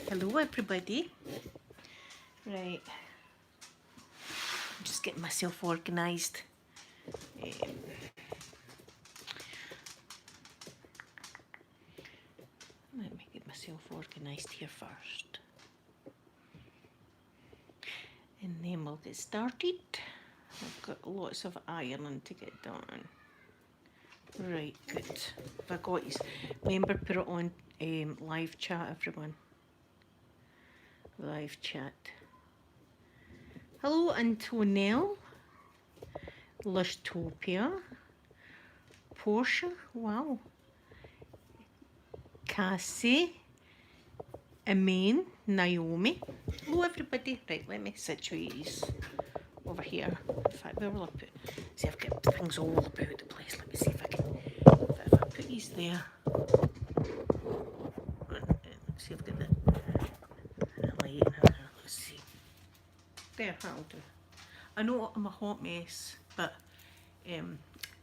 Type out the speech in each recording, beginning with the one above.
Hello everybody. Right, I'm just getting myself organised. Let me get myself organised here first. And then we'll get started. I've got lots of ironing to get done. Right, good. If I got you, remember put it on live chat, everyone. Live chat. Hello Antonelle, Lushtopia, Portia, wow, Cassie, Amin, Naomi. Hello everybody. Right, let me situate these over here. In fact, where will I put? See, I've got things all about the place. Let me see if I can. If I put these there. Let's see if I've got the light in here. Let's see. There, that'll do. I know I'm a hot mess, but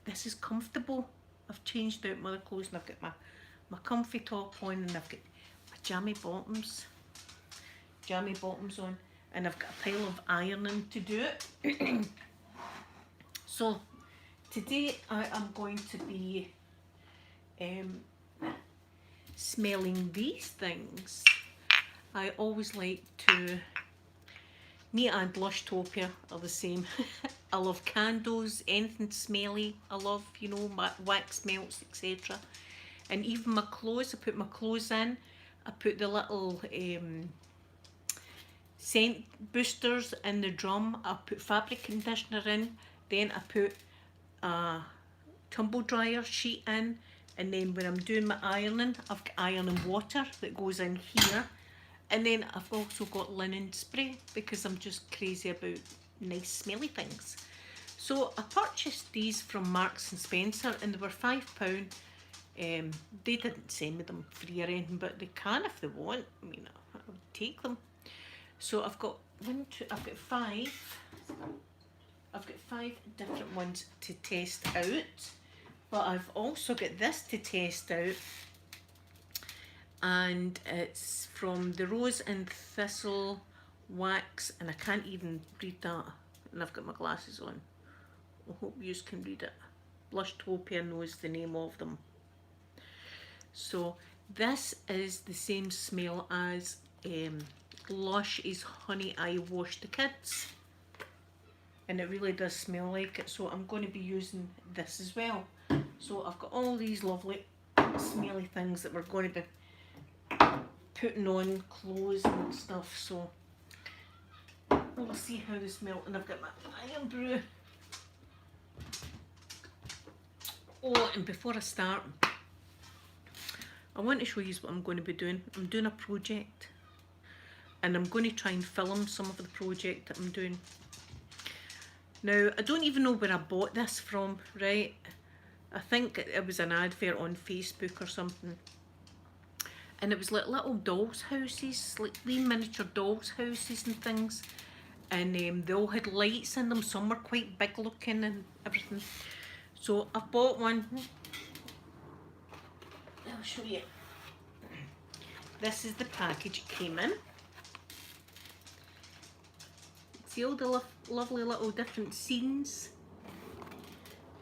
this is comfortable. I've changed out my other clothes and I've got my comfy top on and I've got my jammy bottoms on, and I've got a pile of ironing to do it. So today I am going to be smelling these things. I always like to, me and Lushtopia are the same. I love candles, anything smelly. I love, you know, my wax melts, etc. And even my clothes, I put my clothes in. I put the little scent boosters in the drum. I put fabric conditioner in. Then I put a tumble dryer sheet in. And then when I'm doing my ironing, I've got ironing water that goes in here. And then I've also got linen spray because I'm just crazy about nice smelly things. So I purchased these from Marks and Spencer and they were £5. They didn't send me them free or anything, but they can if they want. I mean, I'll take them. So I've got five. I've got 5 different ones to test out, but I've also got this to test out. And it's from the Rose and Thistle wax, and I can't even read that, and I've got my glasses on. I hope you can read it. Lushtopia knows the name of them. So this is the same smell as Lush's Honey I Wash the Kids, and it really does smell like it, so I'm going to be using this as well. So I've got all these lovely smelly things that we're going to be putting on clothes and stuff, so we'll see how they smell. And I've got my iron brew. Oh, and before I start, I want to show you what I'm going to be doing. I'm doing a project and I'm going to try and film some of the project that I'm doing. Now, I don't even know where I bought this from, right? I think it was an advert on Facebook or something. And it was like little dolls' houses, like wee miniature dolls' houses and things. And they all had lights in them. Some were quite big looking and everything. So I bought one. I'll show you. This is the package it came in. See all the lovely little different scenes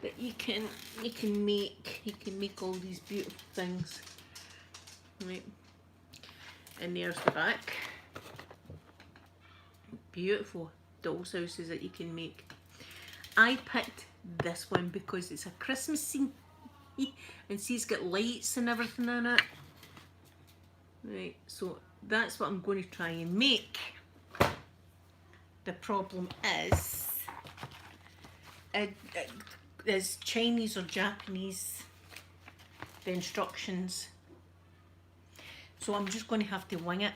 that you can make. You can make all these beautiful things. Right, and there's the back. Beautiful dolls' houses that you can make. I picked this one because it's a Christmas scene and see it's got lights and everything in it. Right, so that's what I'm going to try and make. The problem is it's Chinese or Japanese, the instructions. So I'm just going to have to wing it,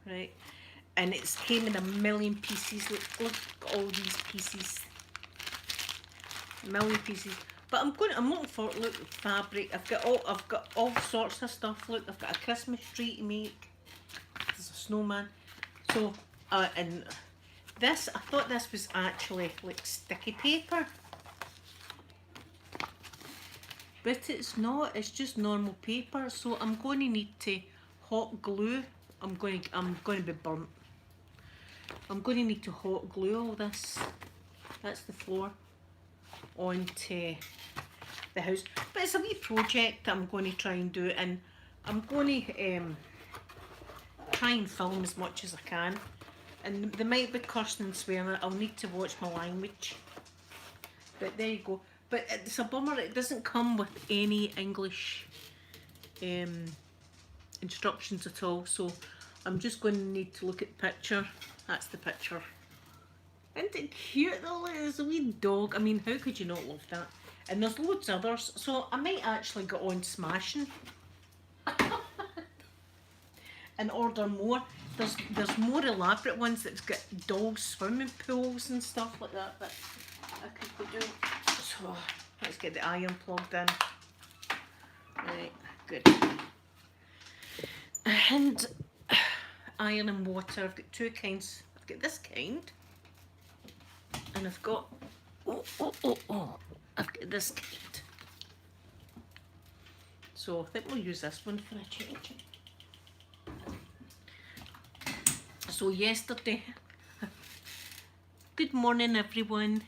right? And it's came in a million pieces. Look at all these pieces. A million pieces. But I'm looking for, look, fabric. I've got all sorts of stuff. Look, I've got a Christmas tree to make. There's a snowman. So and this, I thought this was actually like sticky paper. but it's not, it's just normal paper, so I'm going to need to hot glue. I'm going to be burnt. I'm going to need to hot glue all this, that's the floor, onto the house. But it's a wee project that I'm going to try and do, and I'm going to try and film as much as I can. And they might be cursing and swearing, I'll need to watch my language. But there you go. But it's a bummer, it doesn't come with any English instructions at all, so I'm just going to need to look at the picture. That's the picture. Isn't it cute though? There's a wee dog. I mean, how could you not love that? And there's loads of others, so I might actually get on smashing and order more. There's more elaborate ones that's got dogs swimming pools and stuff like that, but I could go do. So let's get the iron plugged in. Right, good. And iron and water. I've got two kinds. I've got this kind, and I've got I've got this kind. So I think we'll use this one for a change. So yesterday, good morning everyone.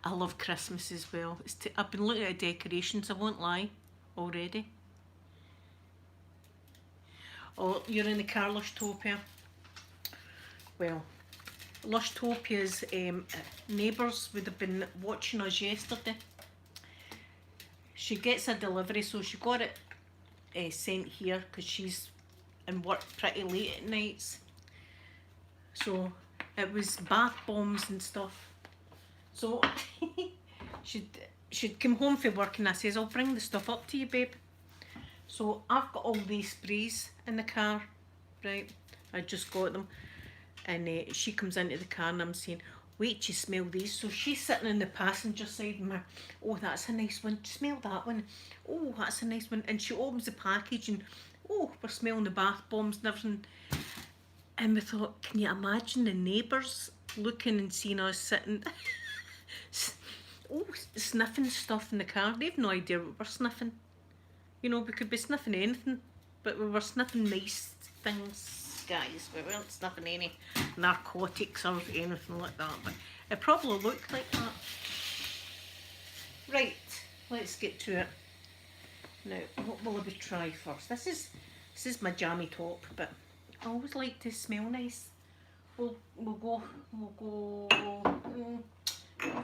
I love Christmas as well. I've been looking at decorations, I won't lie, already. Oh, you're in the car, Lushtopia. Well, Lushtopia's neighbours would have been watching us yesterday. She gets a delivery, so she got it sent here because she's in work pretty late at nights. So it was bath bombs and stuff. So she'd come home from work and I says, I'll bring the stuff up to you, babe. So I've got all these sprays in the car, right? I just got them. And she comes into the car and I'm saying, wait till you smell these. So she's sitting in the passenger side and oh, that's a nice one. Smell that one. Oh, that's a nice one. And she opens the package and, oh, we're smelling the bath bombs and everything. And we thought, can you imagine the neighbours looking and seeing us sitting, sniffing stuff in the car? They've no idea what we're sniffing. You know, we could be sniffing anything, but we were sniffing nice things, guys. We weren't sniffing any narcotics or anything like that, but it probably looked like that. Right, let's get to it. Now, what will we try first? This is my jammy top, but I always like to smell nice. We'll go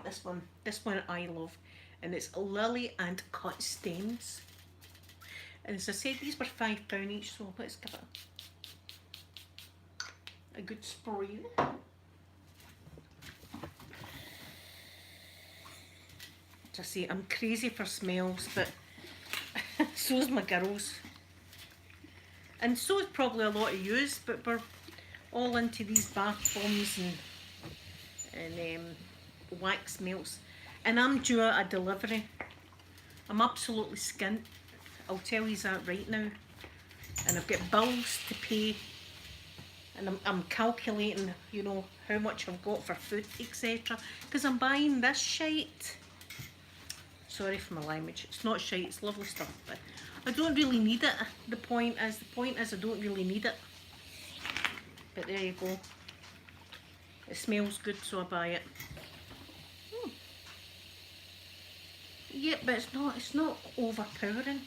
this one. This one I love, and it's Lily and Cut Stems. And as I said, these were £5 each, so let's give it a good spray. As I say, I'm crazy for smells, but so's my girls. And so is probably a lot of yous, but we're all into these bath bombs and wax melts. And I'm due a delivery. I'm absolutely skint. I'll tell you that right now. And I've got bills to pay. And I'm calculating, you know, how much I've got for food, etc. Because I'm buying this shite. Sorry for my language. It's not shite, it's lovely stuff. But I don't really need it. The point is I don't really need it. But there you go. It smells good, so I buy it. Yeah, but it's not overpowering.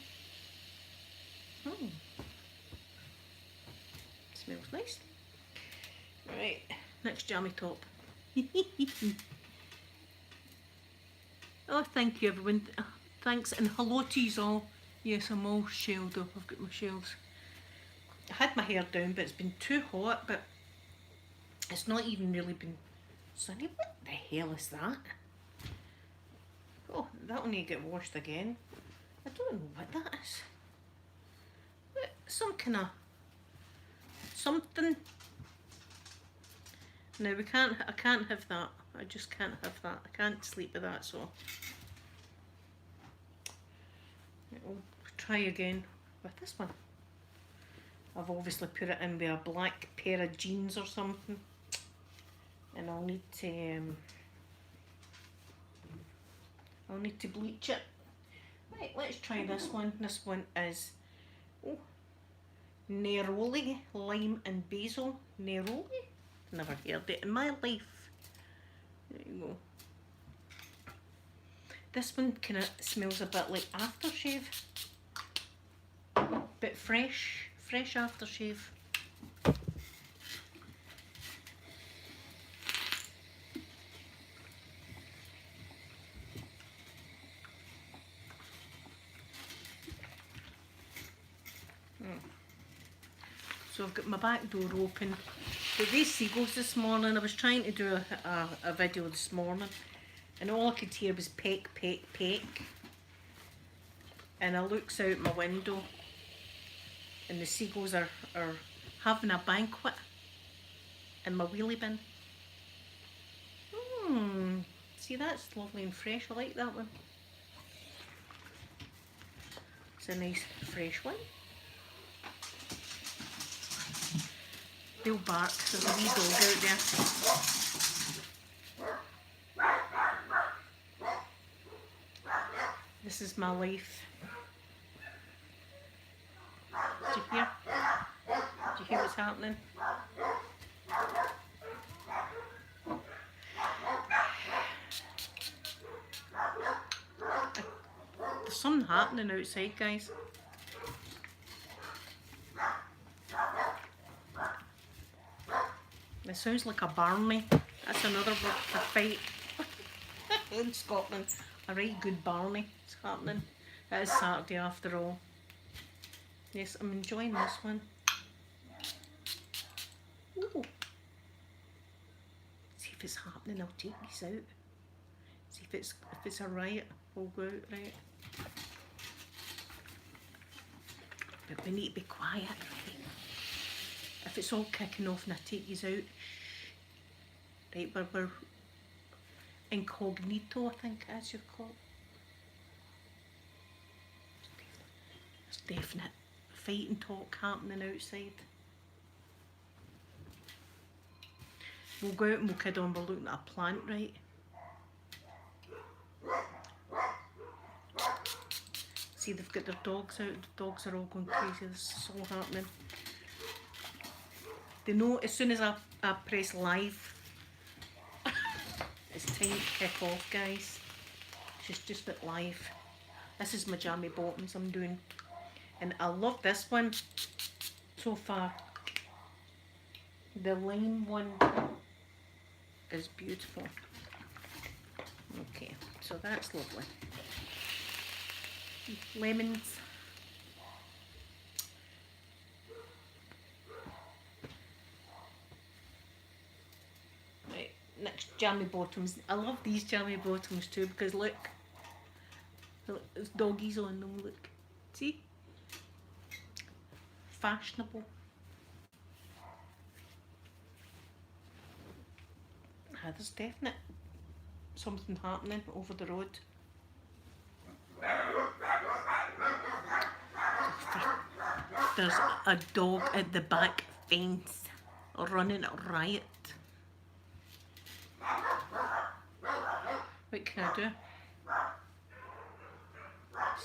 Smells nice. Right, next jammy top. Oh, thank you everyone. Thanks and hello to you all. Yes, I'm all shelled up. I've got my shells. I had my hair down, but it's been too hot, but it's not even really been sunny. What the hell is that? Oh, that'll need to get washed again. I don't know what that is. What, some kind of something. No, I can't have that. I just can't have that. I can't sleep with that, so we'll try again with this one. I've obviously put it in with a black pair of jeans or something, and I'll need to bleach it. Right, let's try this one. This one is neroli, lime and basil. Neroli? Never heard it in my life. There you go. This one kind of smells a bit like aftershave. Bit fresh aftershave. So I've got my back door open. But these seagulls this morning, I was trying to do a video this morning, and all I could hear was peck, peck, peck. And I looks out my window, and the seagulls are having a banquet in my wheelie bin. See, that's lovely and fresh. I like that one. It's a nice fresh one. They'll bark, there's a wee dog out there. This is my life. Do you hear? Do you hear what's happening? There's something happening outside, guys. It sounds like a barney. That's another word for fight. In Scotland, a right good barney is happening. It is Saturday after all. Yes, I'm enjoying this one. Ooh. See if it's happening, I'll take these out. See if it's a riot, we'll go out, right? But we need to be quiet, right? If it's all kicking off and I take these out, right, we're incognito, I think as you call it. There's definite fight and talk happening outside. We'll go out and we'll kid on, we're looking at a plant, right? See, they've got their dogs out, the dogs are all going crazy, this is all happening. They know as soon as I press live, it's time to kick off, guys. She's just at live. This is my jammy bottoms I'm doing. And I love this one so far. The lime one is beautiful. Okay, so that's lovely. Lemons. Right, next jammy bottoms. I love these jammy bottoms too because look, there's doggies on them, look. See? Fashionable. There's definite something happening over the road. There's a dog at the back fence running a riot. What can I do?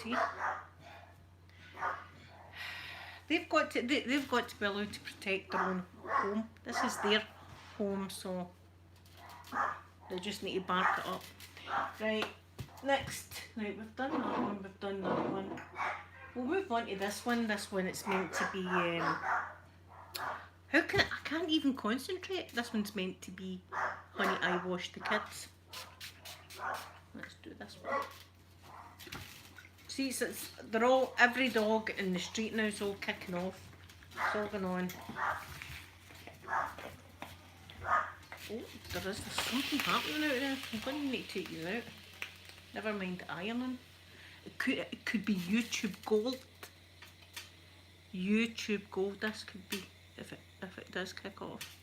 See? They've got to be allowed to protect their own home. This is their home, so they just need to bark it up. Right, next. Right, we've done that one, we've done that one. We'll move on to this one. This one, it's meant to be, I can't even concentrate. This one's meant to be Honey, I Washed the Kids. Let's do this one. See, they're all, every dog in the street now is all kicking off. It's all going on. Oh, there's something happening out there. I'm going to need to take these out. Never mind ironing. It could be YouTube gold. YouTube gold. This could be if it does kick off.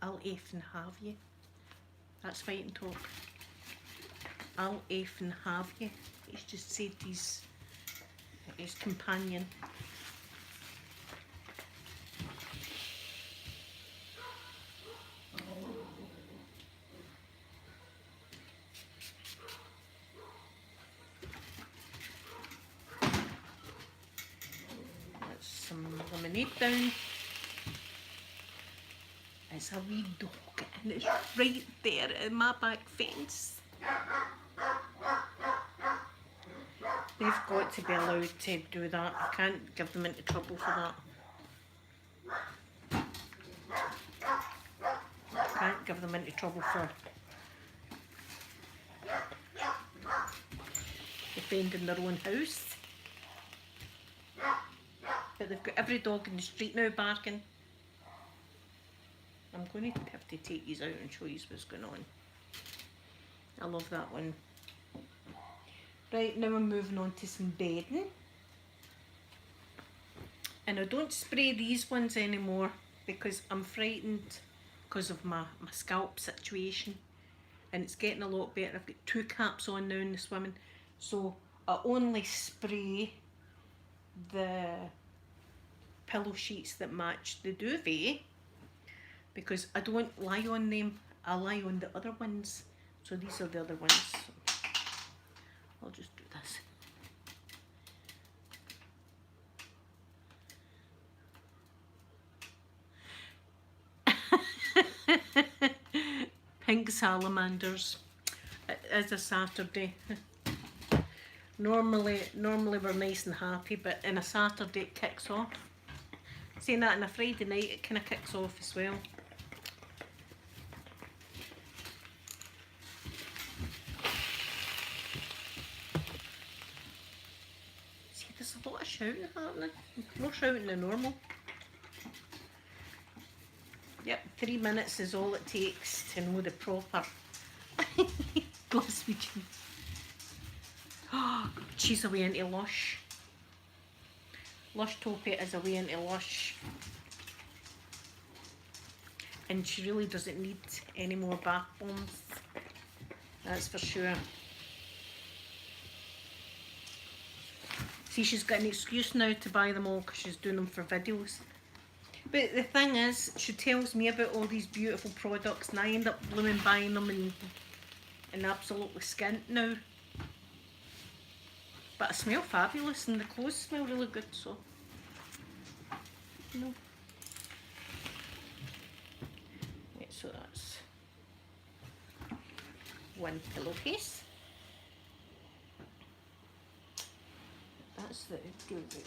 I'll effing have you. That's fighting talk. I'll effing have you. He's just said his companion. That's some lemonade down. It's a wee dog and it's right there in my back fence. They've got to be allowed to do that. I can't give them into trouble for that. I can't give them into trouble for defending their own house. But they've got every dog in the street now barking. I'm going to have to take these out and show you what's going on. I love that one. Right, now I'm moving on to some bedding. And I don't spray these ones anymore because I'm frightened because of my scalp situation. And it's getting a lot better. I've got 2 caps on now in the swimming. So I only spray the pillow sheets that match the duvet, because I don't lie on them, I lie on the other ones. So these are the other ones. So I'll just do this. Pink salamanders. It is a Saturday. Normally we're nice and happy, but in a Saturday it kicks off. Saying that, on a Friday night it kind of kicks off as well. See, there's a lot of shouting happening. More shouting than normal. Yep, 3 minutes is all it takes to know the proper Glaswegian. Oh, she's away into Lush. Lush Topi is away into Lush. And she really doesn't need any more bath bombs. That's for sure. See, she's got an excuse now to buy them all because she's doing them for videos. But the thing is, she tells me about all these beautiful products and I end up blooming buying them and absolutely skint now. But I smell fabulous and the clothes smell really good, so, you know. Right, so that's one pillowcase. That's the duvet.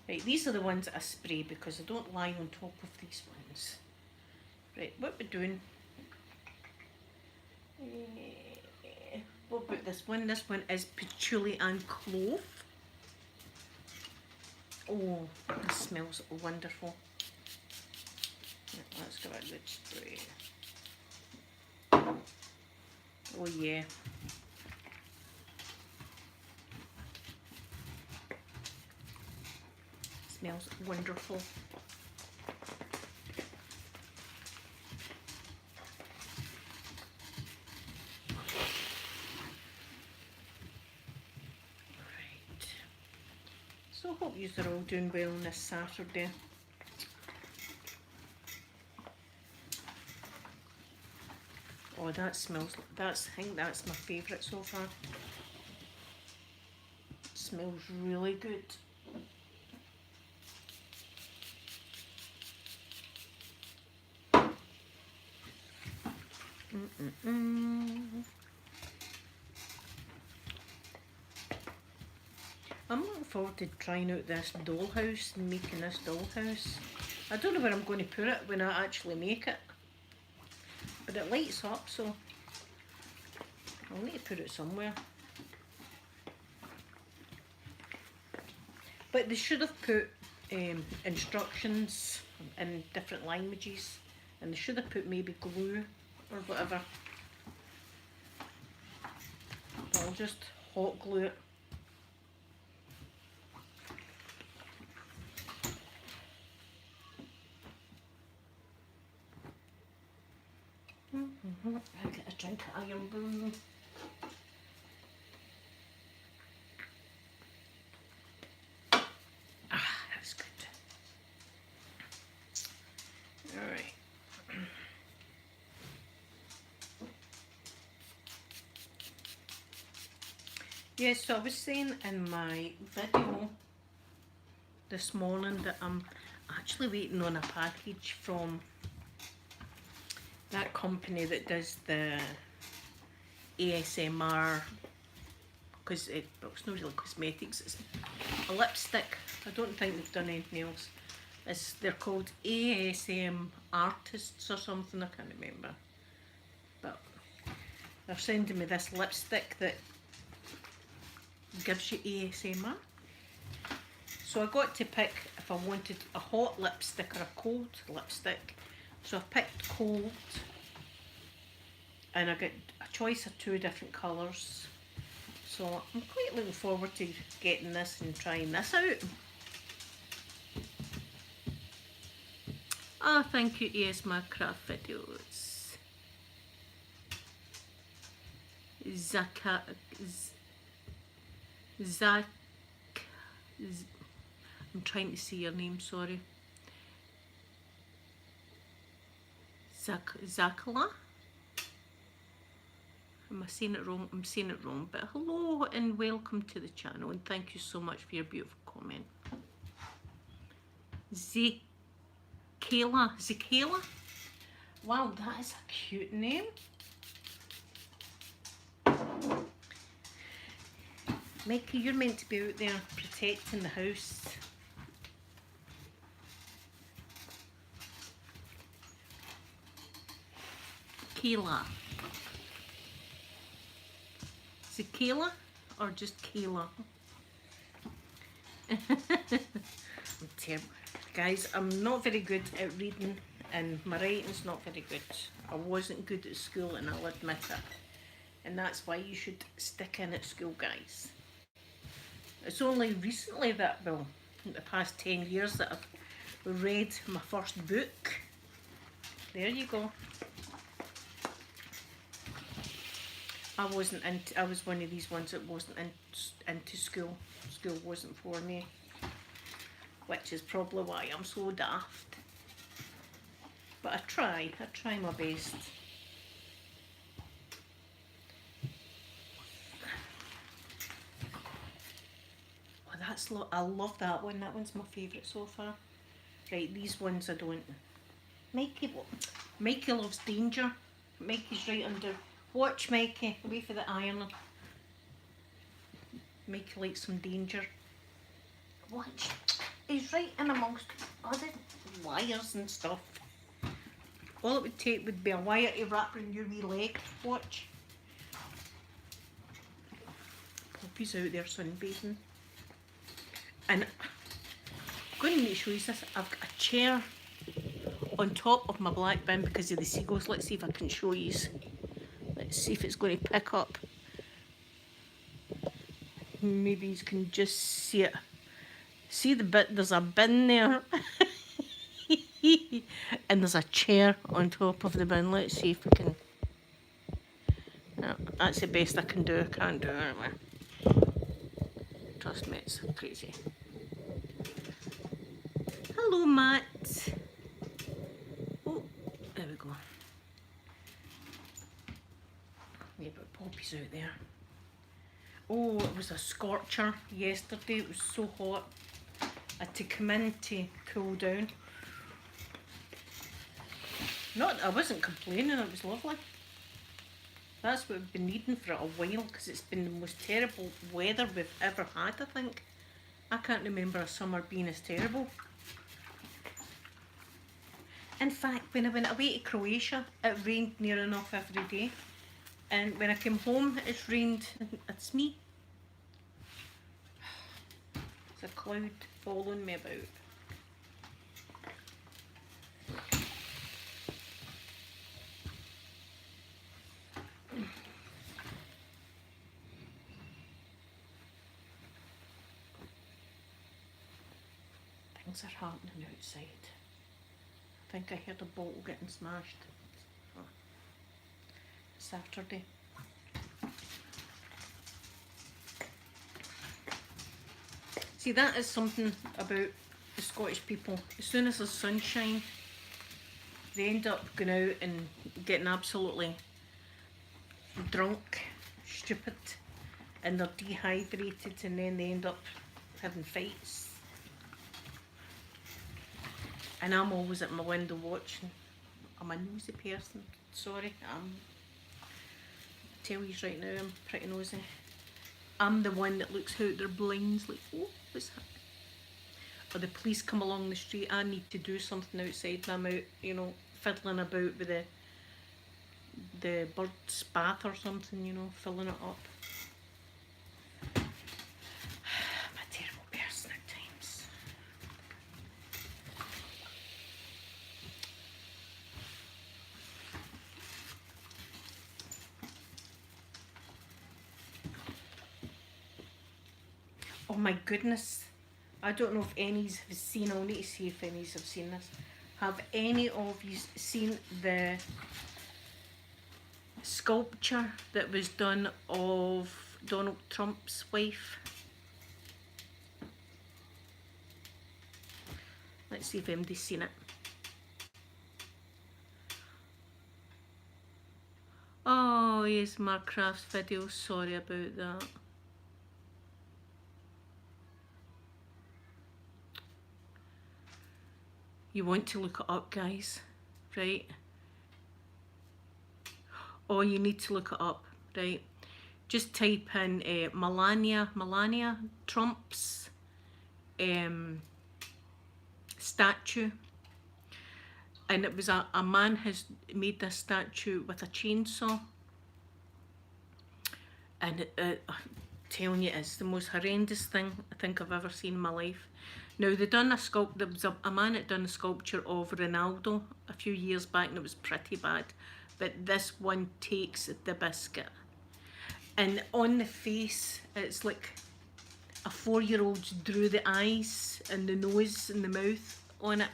Right, these are the ones that I spray because I don't lie on top of these ones. Right, what we're doing, what about this one? This one is patchouli and clove. Oh, this smells wonderful. Right, let's give it a good spray. Oh yeah. Smells wonderful. So I hope you are all doing well on this Saturday. Oh, that smells, I think that's my favourite so far. It smells really good. I'm looking forward to trying out this dollhouse and making this dollhouse. I don't know where I'm going to put it when I actually make it, but it lights up, so I'll need to put it somewhere. But they should have put instructions in different languages, and they should have put maybe glue or whatever. But I'll just hot glue it. I'll get a drink of Iron Brew. Ah, that's good. Alright. Yes, so I was saying in my video this morning that I'm actually waiting on a package from that company that does the ASMR, because it's not really cosmetics, it's a lipstick. I don't think they've done anything else. They're called ASM Artists or something, I can't remember. But they're sending me this lipstick that gives you ASMR. So I got to pick if I wanted a hot lipstick or a cold lipstick. So I picked cold, and I got a choice of 2 different colours. So I'm quite looking forward to getting this and trying this out. Ah, thank you, ASMR Craft Videos. I'm trying to see your name, sorry. Zakala? Am I saying it wrong? I'm saying it wrong, but hello and welcome to the channel, and thank you so much for your beautiful comment. Zakala? Wow, that is a cute name. Mikey, you're meant to be out there protecting the house. Kayla. Is it Kayla or just Kayla? I'm terrible. Guys, I'm not very good at reading and my writing's not very good. I wasn't good at school and I'll admit it. And that's why you should stick in at school, guys. It's only recently that, well, in the past 10 years that I've read my first book. There you go. I was one of these ones that wasn't into school. School wasn't for me. Which is probably why I'm so daft. But I try my best. Oh, I love that one. That one's my favourite so far. Right, these ones I don't. Mikey loves danger. Mikey's right under. Watch, Mikey. Wait for the ironing. Mikey likes some danger. Watch. He's right in amongst other wires and stuff. All it would take would be a wire to wrap around your wee leg. Watch. Poppy's out there sunbathing. And I'm going to make sure you this. I've got a chair on top of my black bin because of the seagulls. Let's see if I can show you. Let's see if it's going to pick up. Maybe you can just see it. See the bit, there's a bin there. And there's a chair on top of the bin. Let's see if we can. No, that's the best I can do. I can't do it anyway. Trust me, it's crazy. Hello, Matt. Oh, there we go. Yeah, but Poppy's out there. Oh, it was a scorcher yesterday. It was so hot. I had to come in to cool down. I wasn't complaining, it was lovely. That's what we've been needing for a while because it's been the most terrible weather we've ever had, I think. I can't remember a summer being as terrible. In fact, when I went away to Croatia, it rained near enough every day. And when I came home, it's rained. It's me. It's a cloud following me about. Things are happening outside. I think I heard a bottle getting smashed. Saturday. See, that is something about the Scottish people. As soon as there's sunshine, they end up going out and getting absolutely drunk, stupid, and they're dehydrated, and then they end up having fights. And I'm always at my window watching. I'm a nosy person. Sorry, tell you right now, I'm pretty nosy. I'm the one that looks out their blinds like, oh, what's that? Or the police come along the street, I need to do something outside, and I'm out, you know, fiddling about with the bird's bath or something, you know, filling it up. I'm a terrible person at times. Oh my goodness. I don't know if any's have seen, I'll need to see if any's have seen this. Have any of you seen the sculpture that was done of Donald Trump's wife? Let's see if anybody's seen it. Oh, here's Mark Craft's video, sorry about that. You want to look it up, guys, right? Oh, you need to look it up, right? Just type in Melania Trump's statue. And it was a man has made this statue with a chainsaw. And I'm telling you, it's the most horrendous thing I think I've ever seen in my life. Now, they done a there was a man that done a sculpture of Ronaldo a few years back, and it was pretty bad. But this one takes the biscuit. And on the face, it's like a 4-year-old drew the eyes and the nose and the mouth on it.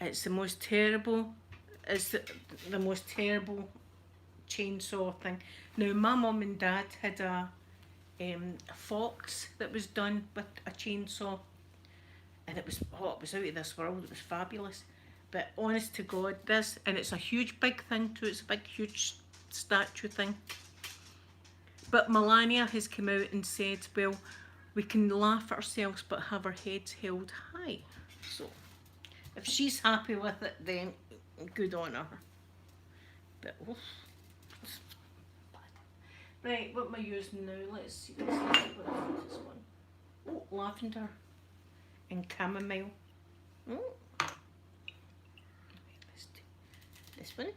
It's the most terrible, it's the most terrible chainsaw thing. Now, my mum and dad had a fox that was done with a chainsaw, and it was out of this world. It was fabulous. But honest to God, this, and it's a huge big thing too, it's a big huge statue thing. But Melania has come out and said, well, we can laugh at ourselves but have our heads held high. So if she's happy with it, then good on her. But oof. Right, what am I using now? Let's see what is this one. Oh, lavender and chamomile. Oh. Let's do this one.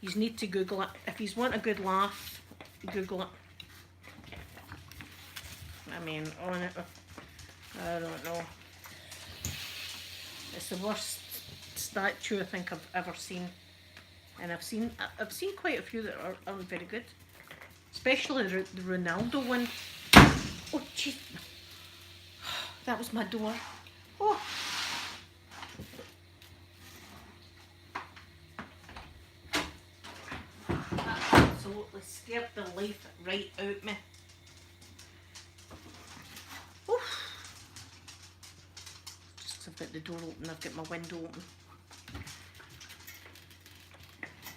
You need to Google it. If you want a good laugh, Google it. I mean, on it, I don't know. It's the worst statue I think I've ever seen, and I've seen quite a few that aren't very good, especially the Ronaldo one. Oh jeez, that was my door. Oh. That absolutely scared the life right out me. I've got the door open, I've got my window open.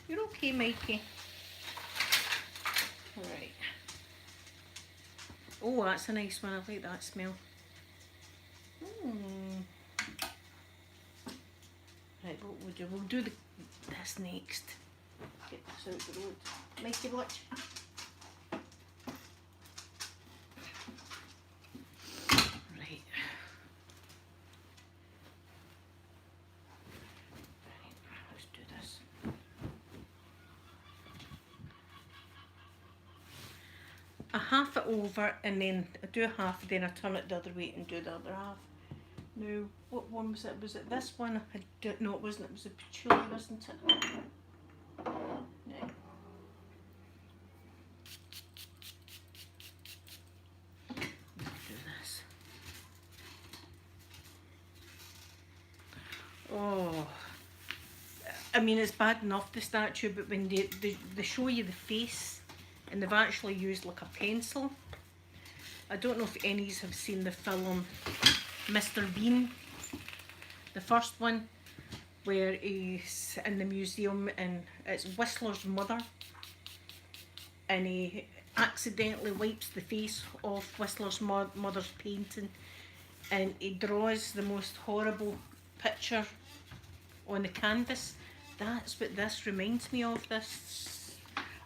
You're okay, Mikey? Alright. Oh, that's a nice one, I like that smell. Right, what we'll do, we'll do this next. Get this out the road. Mikey, watch. I half it over, and then I do half, then I turn it the other way and do the other half. Now, what one was it? Was it this one? No, it wasn't. It was the patchouli, wasn't it? Yeah. Do this. Oh, I mean, it's bad enough, the statue, but when they show you the face and they've actually used like a pencil. I don't know if any of you have seen the film Mr. Bean, the first one, where he's in the museum and it's Whistler's mother, and he accidentally wipes the face off Whistler's mother's painting, and he draws the most horrible picture on the canvas. That's what this reminds me of. This,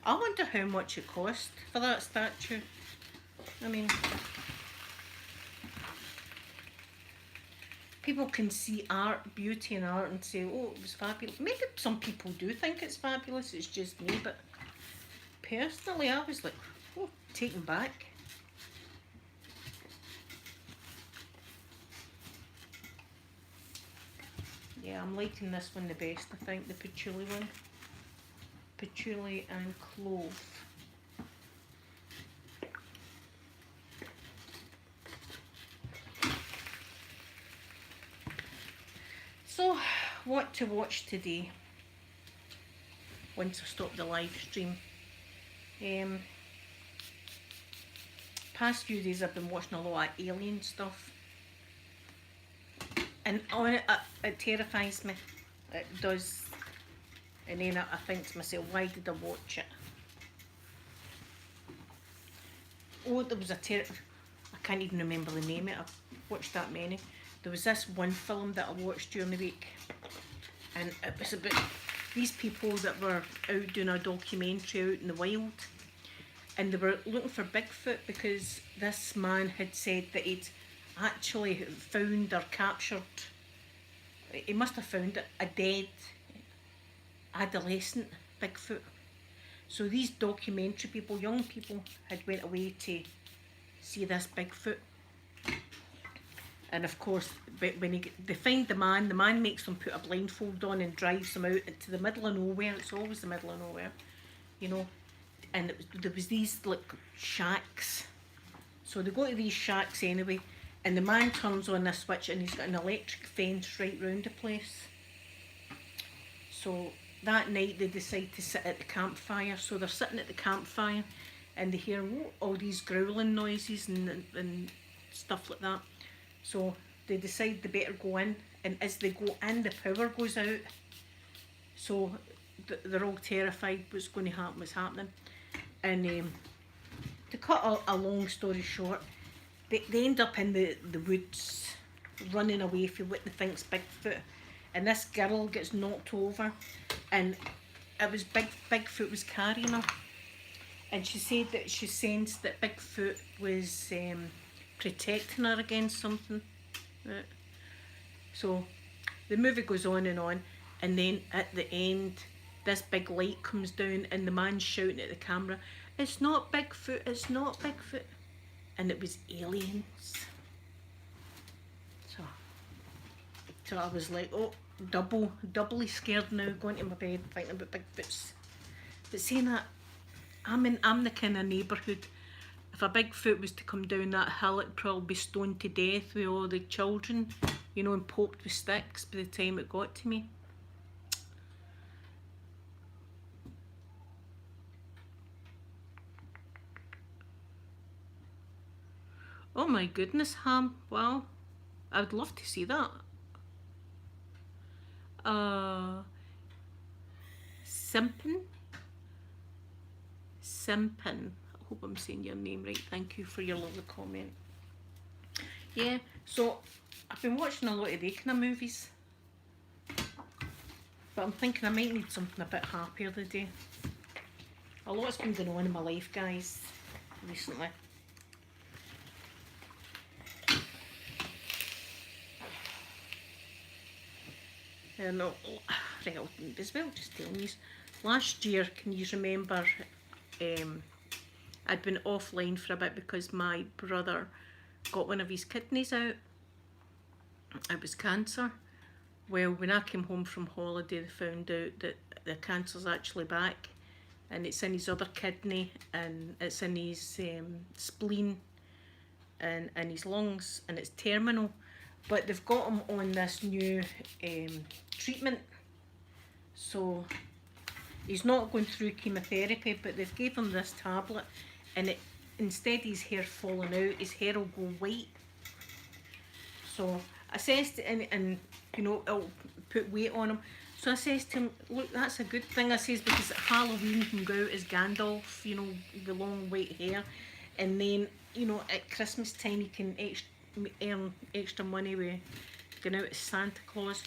I wonder how much it cost for that statue. I mean, people can see art, beauty in art, and say, oh, it was fabulous. Maybe some people do think it's fabulous, it's just me, but personally I was like, oh, taken back. Yeah, I'm liking this one the best, I think, the patchouli one. Patchouli and clove. So, what to watch today? Once I stop the live stream. Past few days I've been watching a lot of alien stuff. And it terrifies me. It does. And then I think to myself, why did I watch it? Oh, there was I can't even remember the name of it. I've watched that many. There was this one film that I watched during the week, and it was about these people that were out doing a documentary out in the wild, and they were looking for Bigfoot because this man had said that he'd actually found or captured, he must have found a dead adolescent Bigfoot. So these documentary people, young people, had went away to see this Bigfoot. And of course, when they find the man makes them put a blindfold on and drives them out into the middle of nowhere. It's always the middle of nowhere, you know. And there was these like shacks. So they go to these shacks anyway, and the man turns on this switch and he's got an electric fence right round the place. So that night they decide to sit at the campfire. So they're sitting at the campfire and they hear all these growling noises and stuff like that. So they decide they better go in, and as they go in, the power goes out. So they're all terrified what's going to happen, what's happening. And to cut a long story short, they end up in the woods, running away from what they think's Bigfoot. And this girl gets knocked over, and it was Bigfoot was carrying her. And she said that she sensed that Bigfoot was protecting her against something. Right. So the movie goes on, and then at the end this big light comes down and the man's shouting at the camera, "It's not Bigfoot, it's not Bigfoot." And it was aliens. So I was like, oh, doubly scared now, going to my bed thinking about Bigfoots. But saying that, I'm the kind of neighbourhood, if a Bigfoot was to come down that hill, it'd probably be stoned to death with all the children, you know, and poked with sticks by the time it got to me. Oh my goodness, Ham, wow. I would love to see that. Simpin. I hope I'm saying your name right. Thank you for your lovely comment. Yeah, so I've been watching a lot of they kind of movies, but I'm thinking I might need something a bit happier today. A lot's been going on in my life, guys, recently. No, right, I'll as well just telling you. Last year, can you remember, I'd been offline for a bit because my brother got one of his kidneys out. It was cancer. Well, when I came home from holiday, they found out that the cancer's actually back, and it's in his other kidney, and it's in his spleen, and his lungs, and it's terminal. but they've got him on this new treatment, so he's not going through chemotherapy, but they've gave him this tablet, and it, instead of his hair falling out, his hair will go white. So I says to, and you know, it'll put weight on him. So I says to him, look, that's a good thing. I says, because at Halloween he can go out as Gandalf, you know, the long white hair, and then, you know, at Christmas time he can earn extra money with going out as Santa Claus.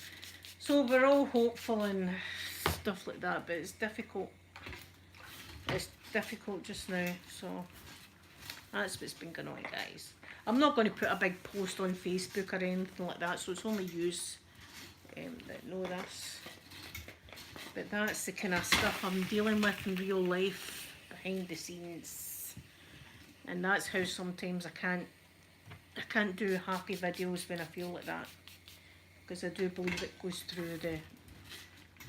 So we're all hopeful and stuff like that, but it's difficult. It's difficult just now, so that's what's been going on, guys. I'm not going to put a big post on Facebook or anything like that, so it's only yous that know this. But that's the kind of stuff I'm dealing with in real life, behind the scenes. And that's how sometimes I can't do happy videos when I feel like that, because I do believe it goes through the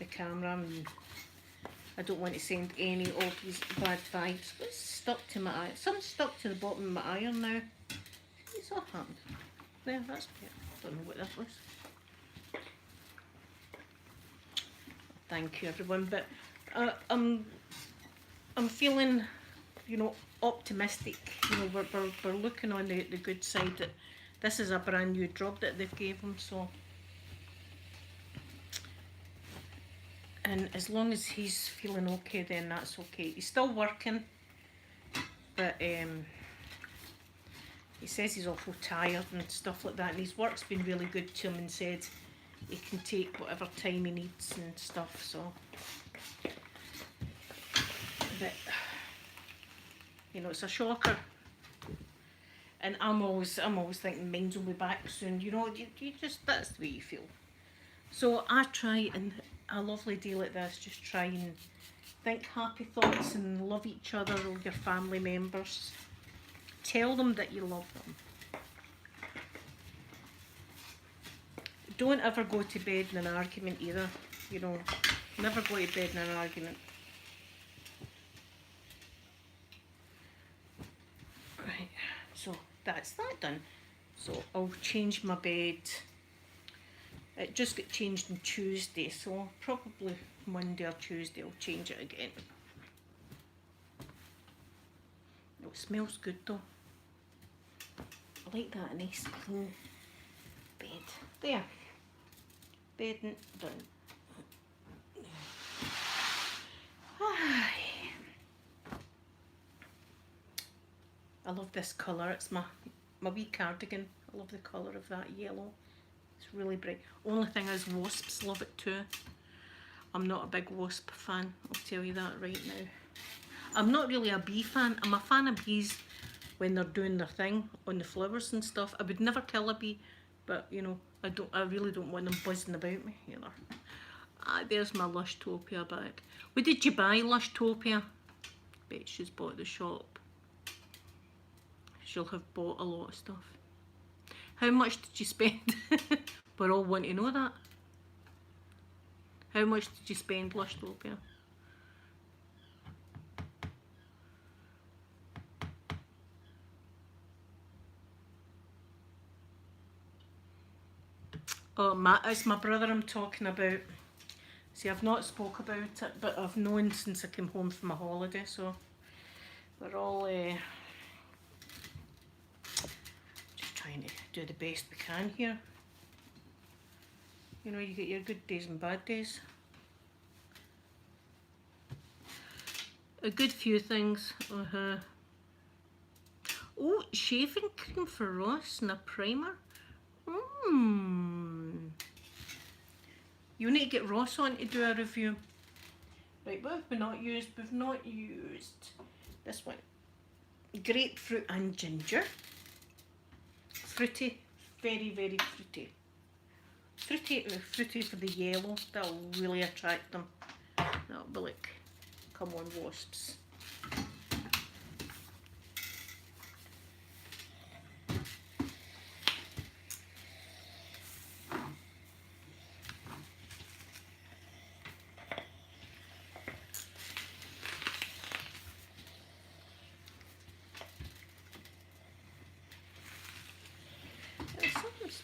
camera, and I don't want to send any of these bad vibes. What's stuck to my eye? Something's stuck to the bottom of my iron now. What's that happened? There, that's better. Don't know what that was. Thank you, everyone. But I'm feeling, you know, optimistic. You know, we're looking on the good side that this is a brand new job that they've gave him. So, and as long as he's feeling okay, then that's okay. He's still working, but he says he's awful tired and stuff like that. And his work's been really good to him, and said he can take whatever time he needs and stuff. So, but you know, it's a shocker. And I'm always thinking mines will be back soon. You know, you just, that's the way you feel. So I try, in a lovely day like this, just try and think happy thoughts and love each other or your family members. Tell them that you love them. Don't ever go to bed in an argument either. You know, never go to bed in an argument. Right, so that's that done. So I'll change my bed. It just got changed on Tuesday, so probably Monday or Tuesday I'll change it again. Oh, it smells good though. I like that nice clean bed. There. Bedding done. I love this colour. It's my wee cardigan. I love the colour of that yellow. It's really bright. Only thing is, wasps love it too. I'm not a big wasp fan, I'll tell you that right now. I'm not really a bee fan. I'm a fan of bees when they're doing their thing on the flowers and stuff. I would never kill a bee, but you know, I really don't want them buzzing about me either. Ah, there's my Lushtopia bag. What did you buy, Lushtopia? Bet she's bought at the shop. She'll have bought a lot of stuff. How much did you spend? We all want to know that. How much did you spend, Lushtopia? Oh, it's my brother I'm talking about. See, I've not spoke about it, but I've known since I came home from my holiday, so we're all just trying to do the best we can here. You know, you get your good days and bad days. A good few things. Oh, shaving cream for Ross and a primer. You need to get Ross on to do a review. Right, what have we not used? We've not used this one. Grapefruit and ginger. Fruity. Very, very fruity. Fruity for the yellow. That'll really attract them. That'll be like, come on, wasps.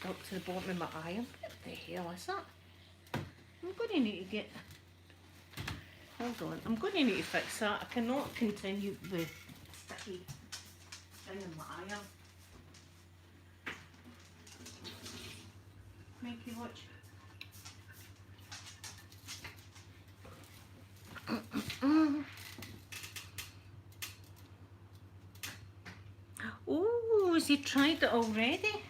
stuck to the bottom of my iron. What the hell is that? I'm going to need to get... Hold on, I'm going to need to fix that. I cannot continue with sticky thing in my iron. Mikey, watch. Oh, has he tried it already?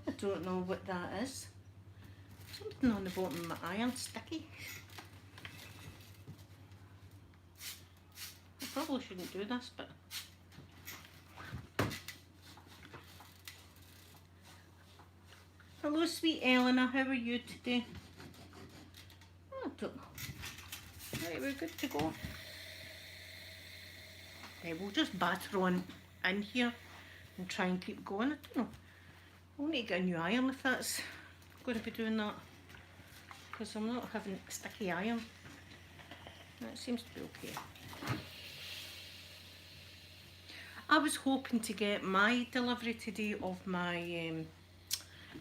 I don't know what that is. Something on the bottom of my iron, sticky. I probably shouldn't do this, but... Hello, sweet Eleanor, how are you today? Oh, I don't know. Right, we're good to go. Okay, we'll just batter on in here and try and keep going. I don't know. I'll need to get a new iron if that's going to be doing that, because I'm not having sticky iron. That seems to be okay. I was hoping to get my delivery today of my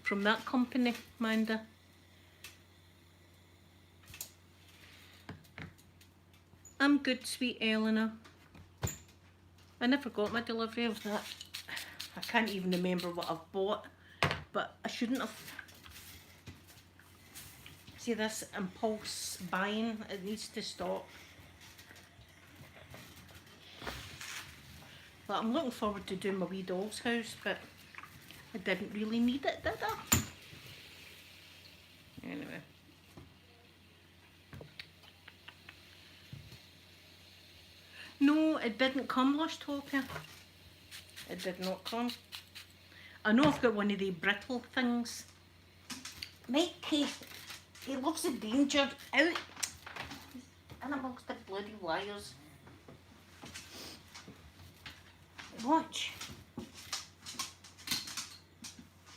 from that company, Amanda. I'm good, sweet Eleanor. I never got my delivery of that. I can't even remember what I've bought, but I shouldn't have. See, this impulse buying, it needs to stop. But I'm looking forward to doing my wee doll's house, but I didn't really need it, did I? Anyway. No, it didn't come, Lushtopia. It did not come. I know I've got one of the brittle things. Mikey, he loves the danger. Out. He's in amongst the bloody wires. Watch.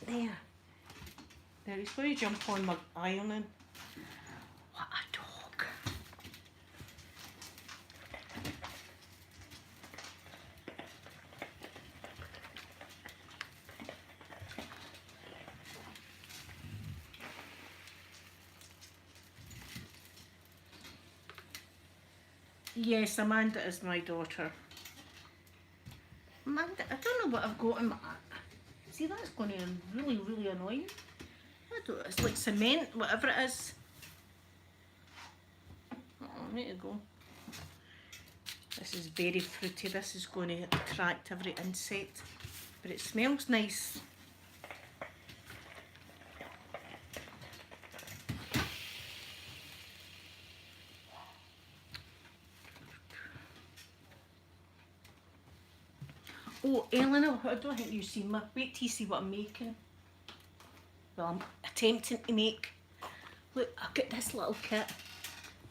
There. There, he's going to jump on my ironing. What a dog. Yes, Amanda is my daughter. Amanda, I don't know what I've got in my... See, that's going to be really, really annoying. I don't know, it's like cement, whatever it is. Oh, I need to go. This is very fruity. This is going to attract every insect. But it smells nice. Oh, Eleanor, I don't think you've seen me. Wait till you see what I'm making. Well, I'm attempting to make. Look, I've got this little kit.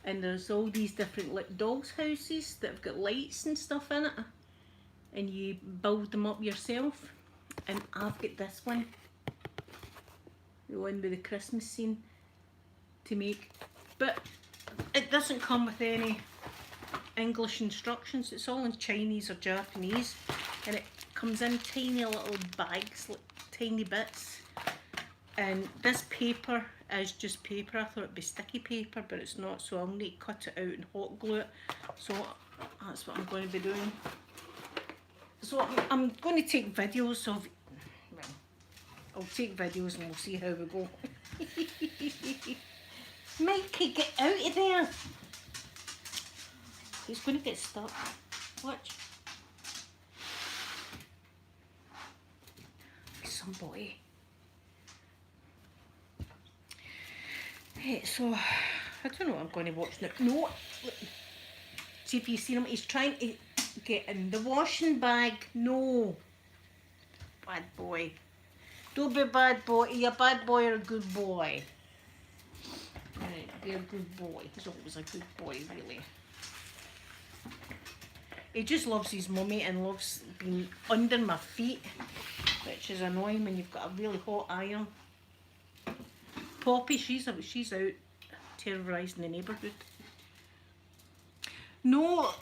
And there's all these different like dolls' houses that have got lights and stuff in it. And you build them up yourself. And I've got this one. The one with the Christmas scene to make. But it doesn't come with any English instructions. It's all in Chinese or Japanese. And it comes in tiny little bags, like tiny bits. And this paper is just paper. I thought it'd be sticky paper, but it's not, so I'll need to cut it out and hot glue it. So that's what I'm going to be doing. So I'm going to take videos of, well, I'll take videos and we'll see how we go. Mikey, get out of there! He's going to get stuck. Watch. Somebody. Hey, so I don't know what I'm going to watch now. No, look. See if you've seen him. He's trying to get in the washing bag. No, bad boy. Don't be a bad boy. Are you a bad boy or a good boy? Right, be a good boy. He's always a good boy, really. He just loves his mummy and loves being under my feet, which is annoying when you've got a really hot iron. Poppy, she's out terrorising the neighbourhood. No,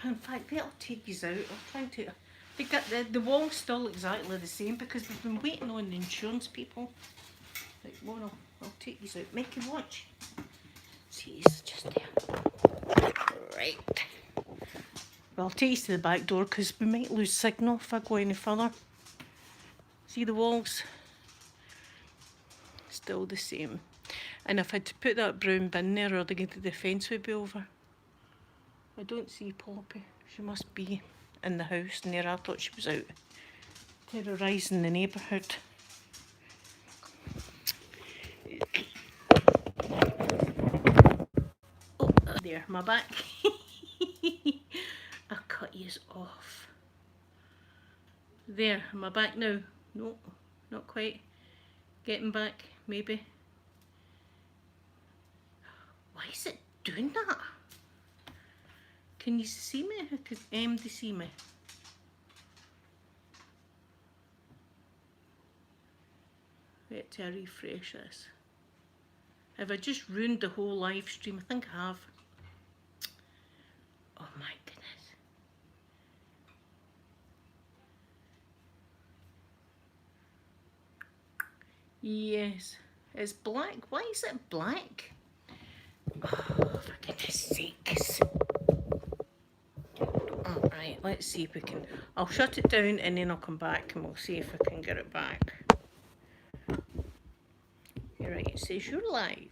in fact, that'll take you out. I'm trying to. They got the wall's still exactly the same because we've been waiting on the insurance people. Right, well, I'll take these out. Make him watch. See, he's just there. Right. Well, I'll take you to the back door because we might lose signal if I go any further. See the walls? Still the same. And if I had to put that brown bin there or the fence would be over. I don't see Poppy. She must be in the house there. I thought she was out terrorising the neighbourhood. Oh, there, my back. I cut yous off. There, am I back now? No, not quite. Getting back, maybe. Why is it doing that? Can you see me? How could they see me? Wait till I refresh this. Have I just ruined the whole live stream? I think I have. Oh my goodness. Yes, it's black. Why is it black? Oh, for goodness sakes. Alright, let's see if we can. I'll shut it down and then I'll come back and we'll see if I can get it back. Right, it says you're live.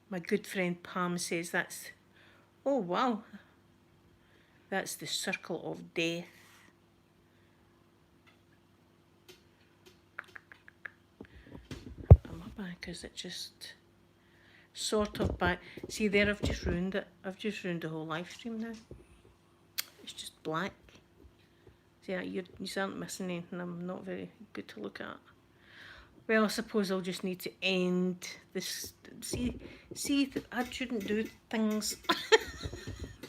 My good friend Pam says that's. Oh wow. That's the circle of death. Am I back? Is it just sort of back? See there, I've just ruined it. I've just ruined the whole live stream now. It's just black. See, you aren't missing anything. I'm not very good to look at. Well, I suppose I'll just need to end this. See, I shouldn't do things.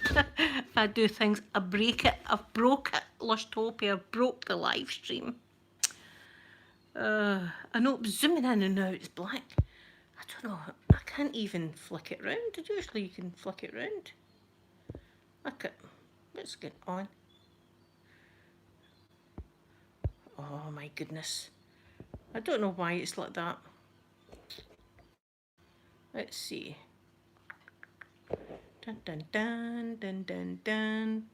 If I do things, I break it. I've broke it, Lushtopia. I've broke the live stream. I know, zooming in and out, it's black. I don't know. I can't even flick it round. Usually you can flick it round. Look at. Let's get on. Oh my goodness. I don't know why it's like that. Let's see. Dun dun dun dun dun dun.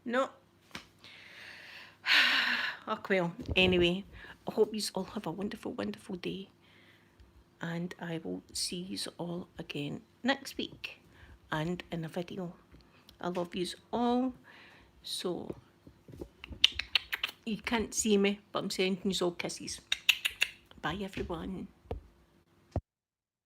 No. Oh well. Anyway, I hope you all have a wonderful, wonderful day. And I will see you all again next week and in a video. I love you all. So you can't see me, but I'm sending you all kisses. Bye everyone.